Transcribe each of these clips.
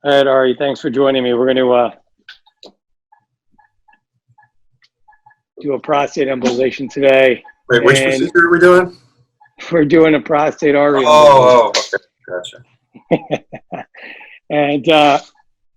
All right, Ari, thanks for joining me. We're going to do a prostate embolization today. Wait, which procedure are we doing? We're doing a prostate artery embolization. Okay, gotcha. And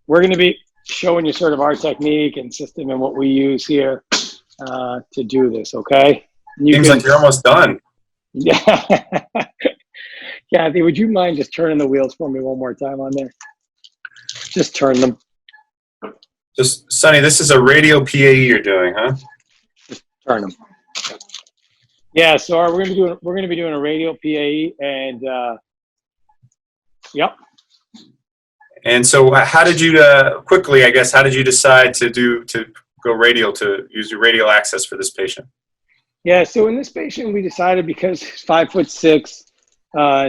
we're going to be showing you sort of our technique and system and what we use here to do this, okay? Seems like you're almost done. Yeah. Kathy, would you mind just turning the wheels for me one more time on there? Just turn them. Just, Sonny, this is a radial PAE you're doing, huh? Just turn them. Yeah, so we're going to be doing a radial PAE, and yep. And so, how did you quickly? I guess how did you decide to go radial, to use your radial access for this patient? Yeah, so in this patient, we decided because he's 5'6",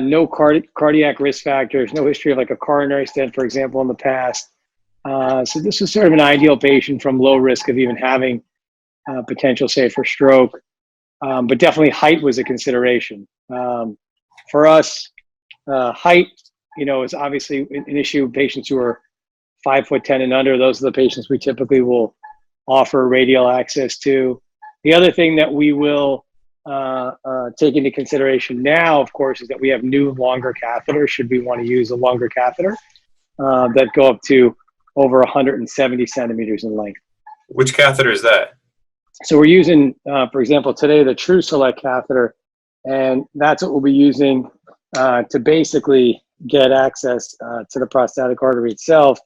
no cardiac risk factors, no history of like a coronary stent, for example, in the past. So this was sort of an ideal patient from low risk of even having potential, say, for stroke. But definitely height was a consideration. For us, height, is obviously an issue. Patients who are 5'10" and under, those are the patients we typically will offer radial access to. The other thing that we will take into consideration now, of course, is that we have new longer catheters, should we want to use a longer catheter, that go up to over 170 centimeters in length. Which catheter is that? So we're using, for example, today the TruSelect catheter, and that's what we'll be using to basically get access to the prostatic artery itself.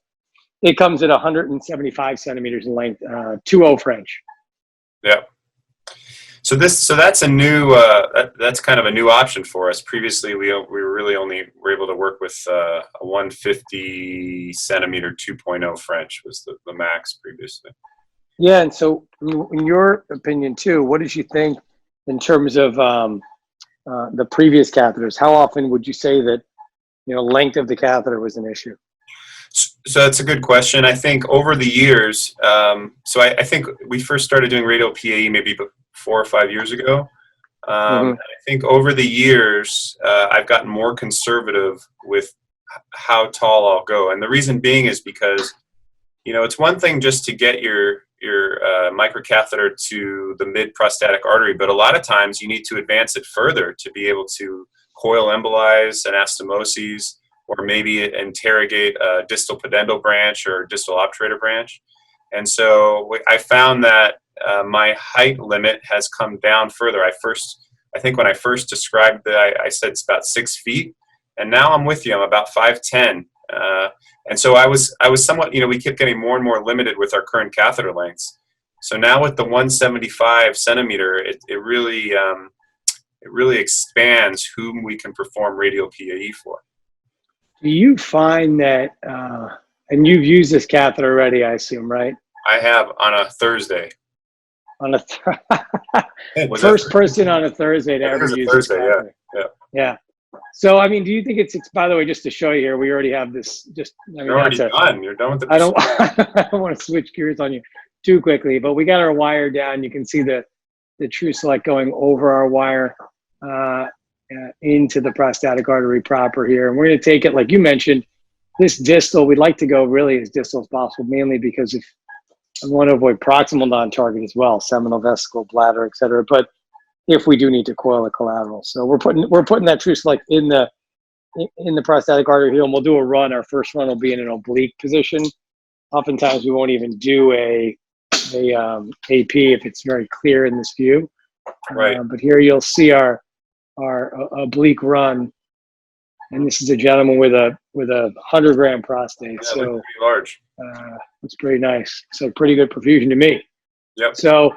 It comes at 175 centimeters in length, 2.0 French. Yeah. So that's a new that's kind of a new option for us. Previously, we were really only able to work with a 150 centimeter 2.0 French was the max previously. Yeah, and so in your opinion too, what did you think in terms of the previous catheters? How often would you say that length of the catheter was an issue? So that's a good question. I think over the years, so I think we first started doing radial PAE maybe 4 or 5 years ago. I think over the years, I've gotten more conservative with how tall I'll go. And the reason being is because, it's one thing just to get your microcatheter to the mid-prostatic artery, but a lot of times you need to advance it further to be able to coil embolize anastomoses, or maybe interrogate a distal pudendal branch or distal obturator branch. And so I found that my height limit has come down further. I think when I first described that, I said it's about 6 feet, and now I'm with you. I'm about 5'10". And so I was somewhat, we kept getting more and more limited with our current catheter lengths. So now with the 175 centimeter, it really expands whom we can perform radial PAE for. Do you find that, and you've used this catheter already, I assume, right? I have on a Thursday. On a first person on a Thursday to ever use this catheter. Yeah. So, I mean, do you think it's by the way, just to show you here, we already have this. You're already done. You're done with the. I don't want to switch gears on you too quickly, but we got our wire down. You can see the TruSelect going over our wire into the prostatic artery proper here. And we're going to take it, like you mentioned, this distal, we'd like to go really as distal as possible, mainly because if I want to avoid proximal non-target as well, seminal, vesicle, bladder, et cetera. But if we do need to coil a collateral. So we're putting that TruSelect in the prostatic artery here, and we'll do a run. Our first run will be in an oblique position. Oftentimes we won't even do a AP if it's very clear in this view. Right. But here you'll see our oblique run, and this is a gentleman with a 100-gram prostate. Yeah, so pretty large. It's pretty nice. So pretty good perfusion to me. Yep. So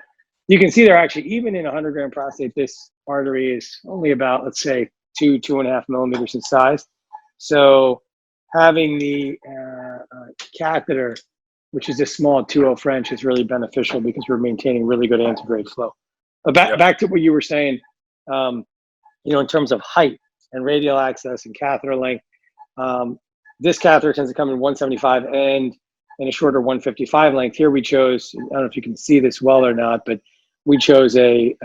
you can see there actually, even in a 100-gram prostate, this artery is only about, let's say, 2.5 millimeters in size. So having the catheter, which is a small 2.0 French, is really beneficial because we're maintaining really good antegrade flow. But back to what you were saying, in terms of height and radial access and catheter length, this catheter tends to come in 175 and in a shorter 155 length. Here we chose, I don't know if you can see this well or not, but we chose a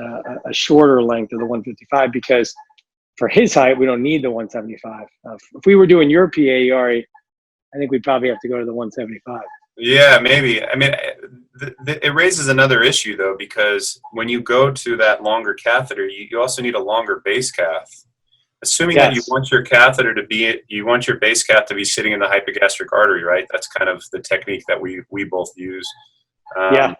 shorter length of the 155 because for his height, we don't need the 175. If we were doing your PA, Ari, I think we'd probably have to go to the 175. Yeah, maybe. I mean, it raises another issue though, because when you go to that longer catheter, you also need a longer base cath. Assuming that you Yes. want your catheter to be, you want your base cath to be sitting in the hypogastric artery, right? That's kind of the technique that we both use. Yeah.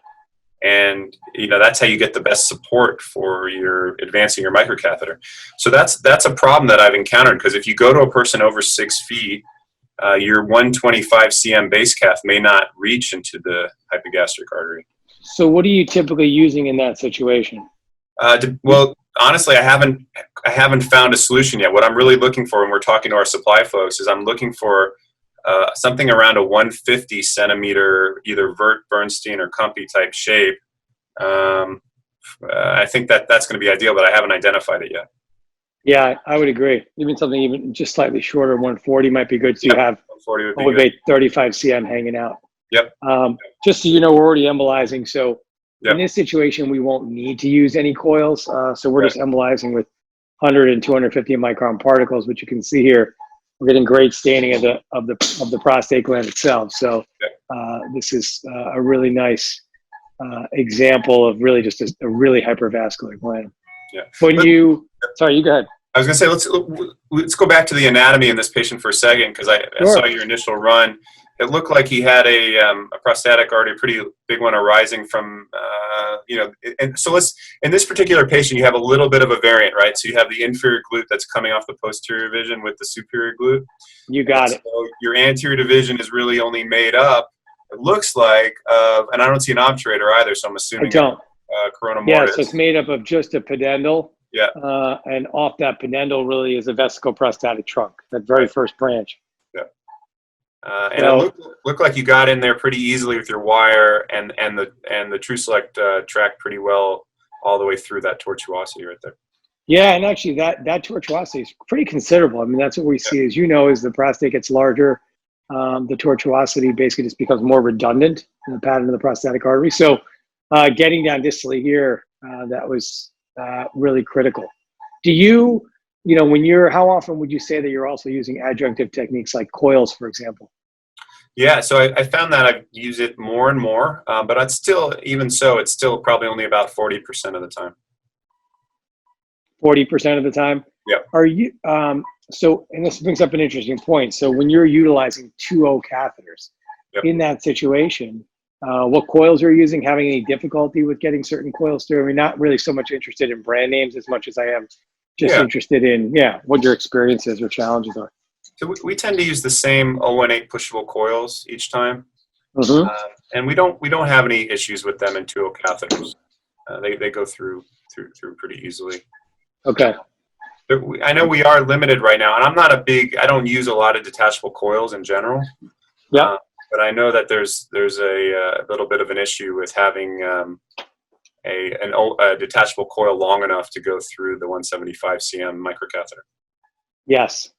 And that's how you get the best support for your advancing your microcatheter. So that's a problem that I've encountered, because if you go to a person over 6 feet, your 125 cm base cath may not reach into the hypogastric artery. So what are you typically using in that situation? Well, honestly, I haven't found a solution yet. What I'm really looking for when we're talking to our supply folks is I'm looking for something around a 150 centimeter, either Vert, Bernstein, or Cumpy type shape. I think that's going to be ideal, but I haven't identified it yet. Yeah, I would agree. Even something even just slightly shorter, 140 might be good. So you have 140 would be good. 35 cm hanging out. Yep. Just so you know, we're already embolizing. So Yep. in this situation, we won't need to use any coils. So we're just embolizing with 100 and 250 micron particles, which you can see here. We're getting great staining of the prostate gland itself. So this is a really nice example of really just a really hypervascular gland. Yeah. Sorry, you go ahead. I was going to say, let's go back to the anatomy in this patient for a second, because I saw your initial run. It looked like he had a prostatic artery, pretty big one, arising from, and so in this particular patient, you have a little bit of a variant, right? So you have the inferior glute that's coming off the posterior division with the superior glute. You got it. So your anterior division is really only made up, it looks like, and I don't see an obturator either, so I'm assuming I don't. Corona Yeah, mortis. so it's made up of just a pudendal. Yeah. And off that pudendal really is a vesicoprostatic trunk, that very first branch. Yeah. And it looked like you got in there pretty easily with your wire and the TruSelect tracked pretty well all the way through that tortuosity right there. Yeah, and actually that tortuosity is pretty considerable. I mean, that's what we see, as as the prostate gets larger, the tortuosity basically just becomes more redundant in the pattern of the prostatic artery. So getting down distally here, that was really critical. Do you, how often would you say that you're also using adjunctive techniques like coils, for example? Yeah, so I found that I use it more and more, but it's still probably only about 40% of the time. 40% of the time? Yeah. Are you, and this brings up an interesting point. So when you're utilizing 2O catheters in that situation, what coils are you using? Having any difficulty with getting certain coils through? I mean, not really so much interested in brand names as much as I am just interested in, what your experiences or challenges are. So we tend to use the same 018 pushable coils each time, and we don't have any issues with them in 2O catheters. They go through pretty easily. Okay. I know we are limited right now, and I don't use a lot of detachable coils in general. Yeah. But I know that there's a little bit of an issue with having a detachable coil long enough to go through the 175 cm microcatheter. Yes.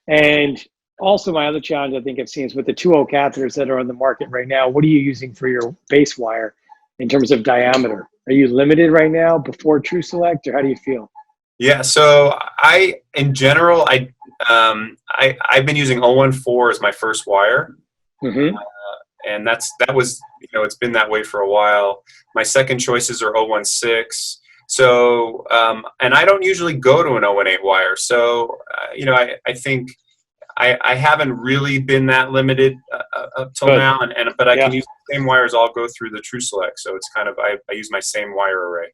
And also my other challenge I think I've seen is with the 2O catheters that are on the market right now, what are you using for your base wire in terms of diameter? Are you limited right now before TruSelect, or how do you feel? Yeah, so in general, I've been using 014 as my first wire. And that was, it's been that way for a while. My second choices are 016. So, and I don't usually go to an 018 wire. So, I think I haven't really been that limited up till now. But I can use the same wires all go through the TruSelect. So it's kind of, I use my same wire array.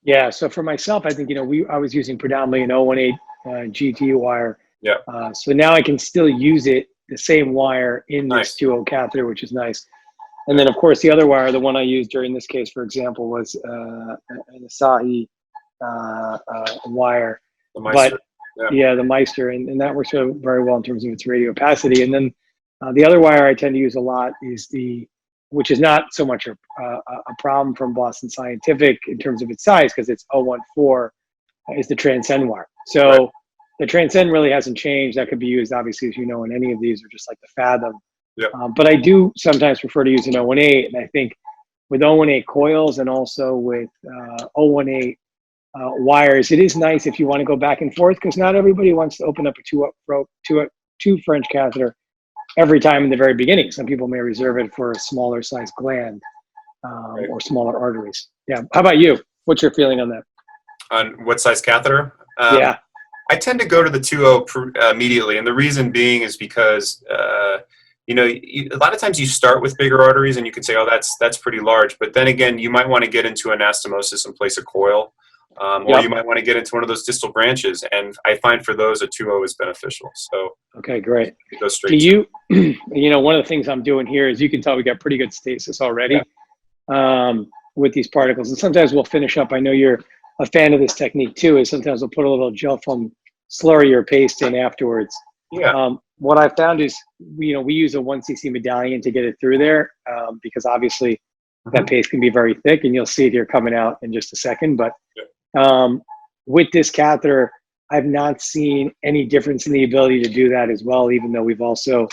Yeah. So for myself, I think, I was using predominantly an 018 GT wire. Yeah. So now I can still use the same wire in this 2O catheter, which is nice. And then, of course, the other wire, the one I used during this case, for example, was an Asahi wire. The Meister. The Meister, and that works very well in terms of its radio opacity. And then the other wire I tend to use a lot is which is not so much a problem from Boston Scientific in terms of its size, because it's 014, is the Transcend wire. So the Transcend really hasn't changed. That could be used, obviously, as you know, in any of these, or just like the Fathom. Yeah. But I do sometimes prefer to use an 018, and I think with 018 coils and also with 018 wires, it is nice if you want to go back and forth, because not everybody wants to open up a two French catheter every time in the very beginning. Some people may reserve it for a smaller size gland Right. or smaller arteries. Yeah. How about you? What's your feeling on that? On what size catheter? Yeah. I tend to go to the 2.0 immediately, and the reason being is because a lot of times you start with bigger arteries, and you can say, "Oh, that's pretty large," but then again, you might want to get into anastomosis and place a coil, or you might want to get into one of those distal branches, and I find for those a 2.0 is beneficial. So okay, great. Go straight. Do you, one of the things I'm doing here is you can tell we got pretty good stasis already with these particles, and sometimes we'll finish up. I know you're a fan of this technique too, is sometimes we'll put a little gel foam slurry or paste in afterwards. Yeah. What I found is, we use a 1cc medallion to get it through there because obviously that paste can be very thick, and you'll see it here coming out in just a second. But with this catheter, I've not seen any difference in the ability to do that as well, even though we've also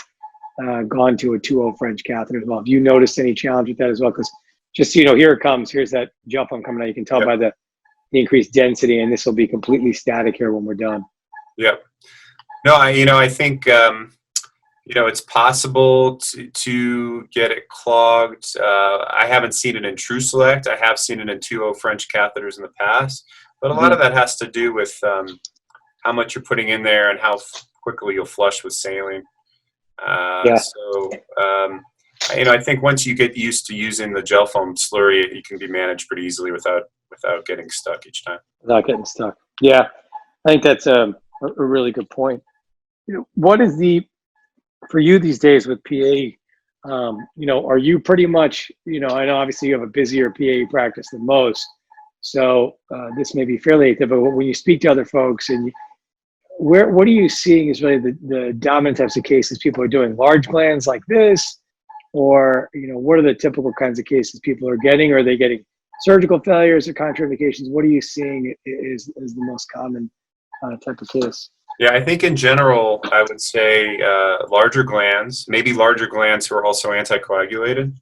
gone to a 2.0 French catheter as well. Have you noticed any challenge with that as well? Because just, here it comes. Here's that gel foam coming out. You can tell by the increased density, and this will be completely static here when we're done. Yep. No, I think it's possible to get it clogged. I haven't seen it in TruSelect. I have seen it in 2.0 French catheters in the past, but a lot of that has to do with how much you're putting in there and how quickly you'll flush with saline. So I think once you get used to using the gel foam slurry, it can be managed pretty easily without getting stuck each time. Without getting stuck. Yeah, I think that's a really good point. What is for you these days with PA? Are you pretty much, I know obviously you have a busier PA practice than most, so this may be fairly atypical. When you speak to other folks, and what are you seeing is really the dominant types of cases people are doing? Large glands like this, or what are the typical kinds of cases people are getting? Are they getting surgical failures or contraindications? What are you seeing is the most common type of case? Yeah, I think in general, I would say larger glands, maybe larger glands who are also anticoagulated.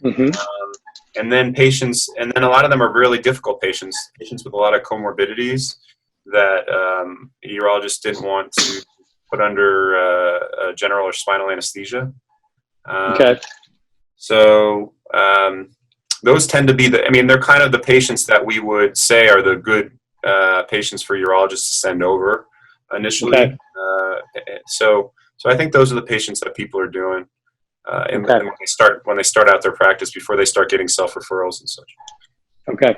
And then a lot of them are really difficult patients with a lot of comorbidities that urologists didn't want to put under general or spinal anesthesia. So those tend to be they're kind of the patients that we would say are the good patients for urologists to send over initially. So I think those are the patients that people are doing and when they start out their practice before they start getting self-referrals and such. Okay.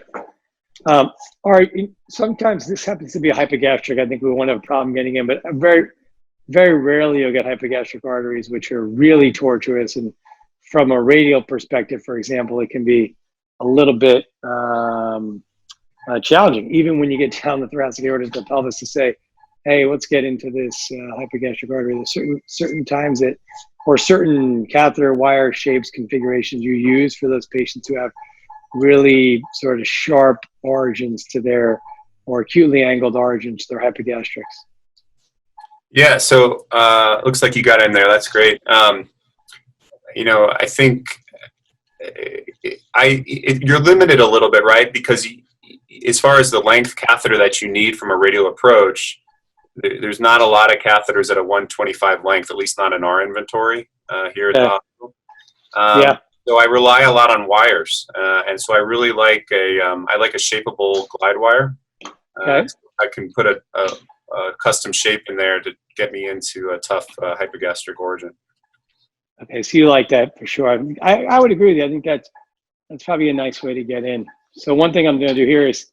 All right. Sometimes this happens to be a hypogastric. I think we won't have a problem getting in, but very, very rarely you'll get hypogastric arteries, which are really tortuous. And from a radial perspective, for example, it can be a little bit challenging, even when you get down the thoracic aorta to the pelvis, to say, hey, let's get into this hypogastric artery. There's certain times that, or certain catheter wire shapes, configurations you use for those patients who have really sort of sharp origins to their, or acutely angled origins to their hypogastrics. Yeah, so looks like you got in there. That's great. I think you're limited a little bit, right? Because as far as the length catheter that you need from a radial approach, there's not a lot of catheters at a 125 length, at least not in our inventory here at the hospital. So I rely a lot on wires, and so I really like a shapeable glide wire. So I can put a custom shape in there to get me into a tough hypogastric origin. Okay, so you like that for sure. I would agree with you. I think that's probably a nice way to get in. So one thing I'm going to do here is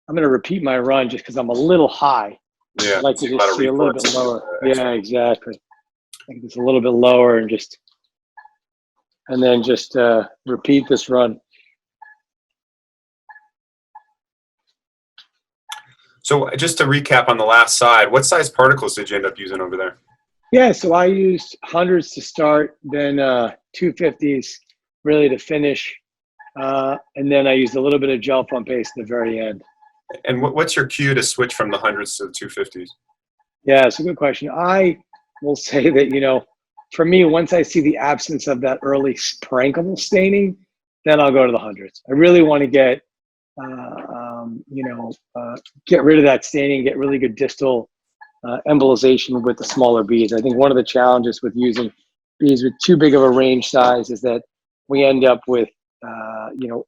I'm going to repeat my run just because I'm a little high. Yeah, I'd like to just see a little bit lower. Yeah, exactly. I think it's a little bit lower, and then just repeat this run. So just to recap on the last side, what size particles did you end up using over there? Yeah, so I used 100s to start, then 250s really to finish, and then I used a little bit of gel foam paste at the very end. And what's your cue to switch from the 100s to the 250s? Yeah, it's a good question. I will say that, for me, once I see the absence of that early parenchymal staining, then I'll go to the 100s. I really want to get rid of that staining, get really good distal embolization with the smaller beads. I think one of the challenges with using because with too big of a range size is that we end up with,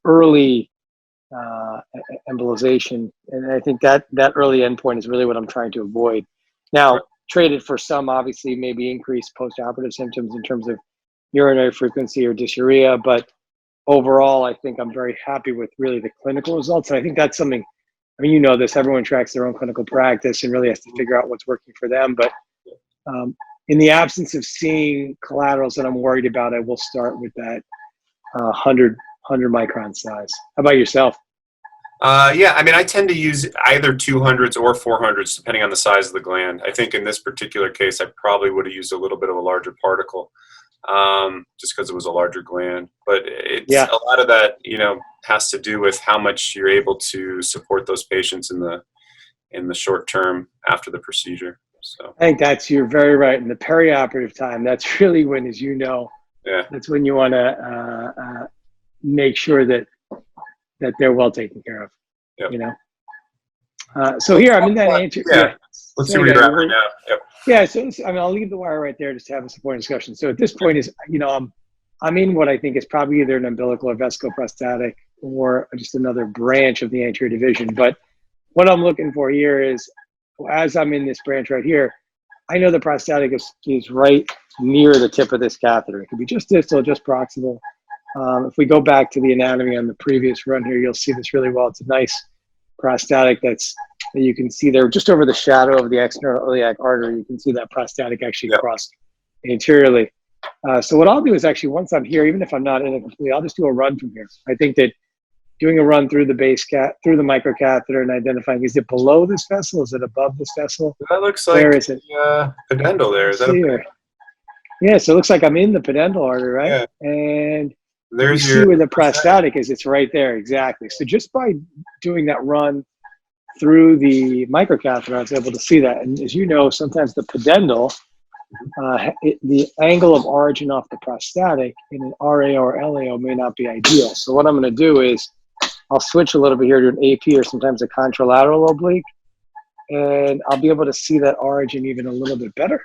early embolization. And I think that early endpoint is really what I'm trying to avoid. Now, traded for some, obviously, maybe increased postoperative symptoms in terms of urinary frequency or dysuria. But overall, I think I'm very happy with really the clinical results. And I think that's something, I mean, you know this, everyone tracks their own clinical practice and really has to figure out what's working for them. But in the absence of seeing collaterals that I'm worried about, I will start with that 100 micron size. How about yourself? Yeah, I mean, I tend to use either 200s or 400s, depending on the size of the gland. I think in this particular case, I probably would have used a little bit of a larger particle, just because it was a larger gland. But it's a lot of that, has to do with how much you're able to support those patients in the short term after the procedure. So I think you're very right. In the perioperative time, that's really when, as you know, that's when you want to make sure that they're well taken care of. So here I'm in that answer. Let's see where you're at right now. Yeah, so I'll leave the wire right there just to have a supporting discussion. So at this point I'm in what I think is probably either an umbilical or vesicoprostatic or just another branch of the anterior division. But what I'm looking for here is, as I'm in this branch right here, I know the prostatic is right near the tip of this catheter. It could be just distal, just proximal. If we go back to the anatomy on the previous run here, you'll see this really well. It's a nice prostatic that you can see there just over the shadow of the external iliac artery. You can see that prostatic actually cross anteriorly. So what I'll do is actually, once I'm here, even if I'm not in it completely, I'll just do a run from here. I think that doing a run through the through the microcatheter and identifying, is it below this vessel? Is it above this vessel? That looks like where is it? Pudendal there. Is that Yeah, so it looks like I'm in the pudendal artery, right? Yeah. And there's you see where the prostatic is. It's right there, exactly. So just by doing that run through the microcatheter, I was able to see that. And as you know, sometimes the pudendal, the angle of origin off the prostatic in an RAO or LAO may not be ideal. So what I'm going to do is I'll switch a little bit here to an AP or sometimes a contralateral oblique, and I'll be able to see that origin even a little bit better.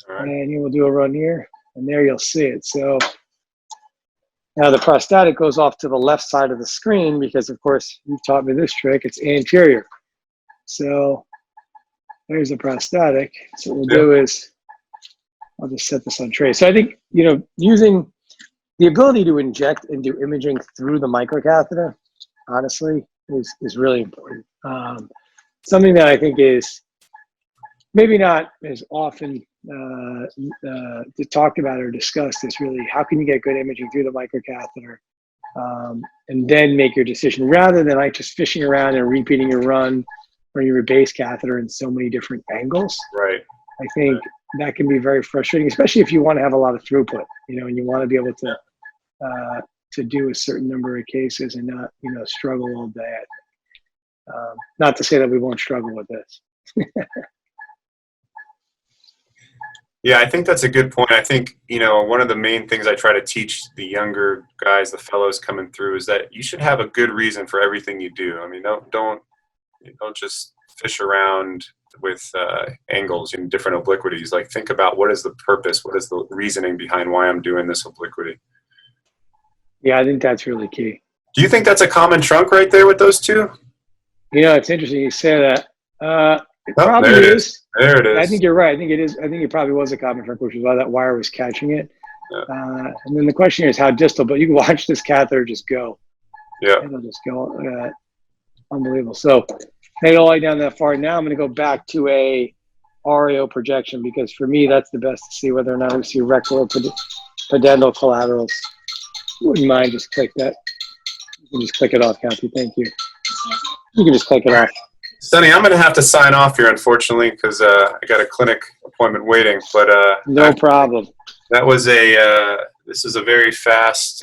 All right. And we'll do a run here, and there you'll see it. So now the prostatic goes off to the left side of the screen because, of course, you've taught me this trick. It's anterior. So there's the prostatic. So what we'll do is I'll just set this on tray. So I think, using the ability to inject and do imaging through the microcatheter, honestly, is really important. Something that I think is maybe not as often talked about or discussed is really how can you get good imaging through the microcatheter and then make your decision rather than like just fishing around and repeating your run or your base catheter in so many different angles. Right. I think that can be very frustrating, especially if you want to have a lot of throughput, and you want to be able to do a certain number of cases and not, struggle all day. Not to say that we won't struggle with this. Yeah, I think that's a good point. I think, one of the main things I try to teach the younger guys, the fellows coming through, is that you should have a good reason for everything you do. I mean, don't just fish around with angles in different obliquities. Like, think about what is the purpose, what is the reasoning behind why I'm doing this obliquity. Yeah, I think that's really key. Do you think that's a common trunk right there with those two? It's interesting you say that. It probably is. There it is. I think you're right. I think it is. I think it probably was a common trunk, which is why that wire was catching it. Yeah. And then the question is how distal, but you can watch this catheter just go. Yeah. It'll just go. Unbelievable. So made all the way down that far. Now I'm going to go back to a RAO projection because for me, that's the best to see whether or not we see rectal or pudendal collaterals. Wouldn't mind just click that. You can just click it off, Kathy. Thank you. You can just click it off. Sonny, I'm going to have to sign off here, unfortunately, because I got a clinic appointment waiting. But no problem. That was this is a very fast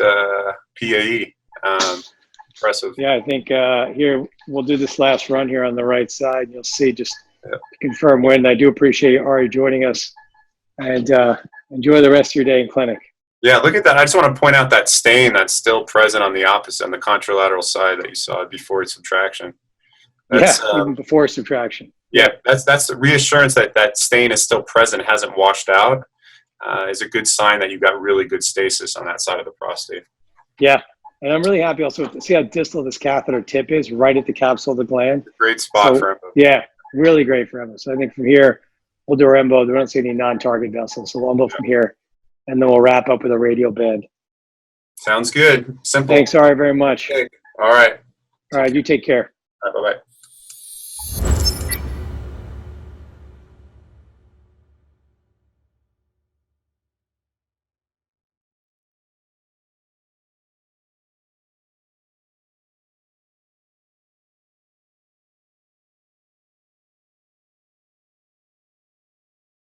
PAE. Impressive. Yeah, I think here we'll do this last run here on the right side. You'll see just to confirm when. I do appreciate Ari joining us, and enjoy the rest of your day in clinic. Yeah, look at that. I just want to point out that stain that's still present on the opposite, on the contralateral side that you saw before subtraction. That's, even before subtraction. Yeah, that's the reassurance that that stain is still present, hasn't washed out. is a good sign that you've got really good stasis on that side of the prostate. Yeah. And I'm really happy also to see how distal this catheter tip is, right at the capsule of the gland. Great spot So, for embo. yeah, really great for embo. So I think from here, we'll do our embo. We don't see any non-target vessels. So we'll embo from here. And then we'll wrap up with a radial band. Sounds good. Simple. Thanks, Ari, very much. Okay. All right. All right, you take care. All right, bye-bye.